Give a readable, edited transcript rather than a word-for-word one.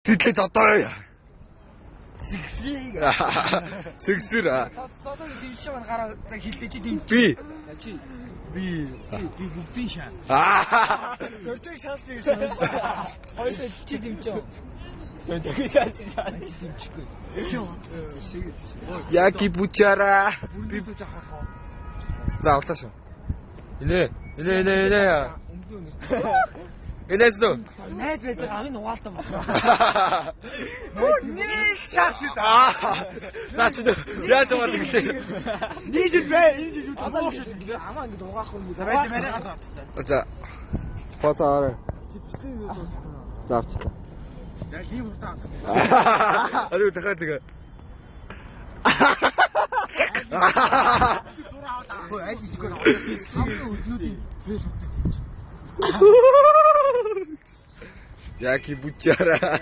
Зэдлээ зодоо. Сэгсэг. Сэгсэр. Зодоо дившээ мань гараа хилдэж див. Би. Би бүгдийн шаа. Төржиг шаалсан юм шиг. Хоёул чи дивчээ. Төржиг шаалсан дивчихгүй. Яки бучара. Би за улаа шүү. Инээ. Инээс дөө. Найз байдаг амын угаалтан баг. Нийс шаашид. Наач яаж байгаа гэхлээ. Нийс бэ энэ шиг юу Амаа ингэ угаах юм уу? байж мэрэ. За. Поцаарай. Заавчлаа. За ийм уртаа. Ари дахиад тэгээ. Хөөе аль ичгүй наа. Хамгийн өзнүүдийн Яки бучара.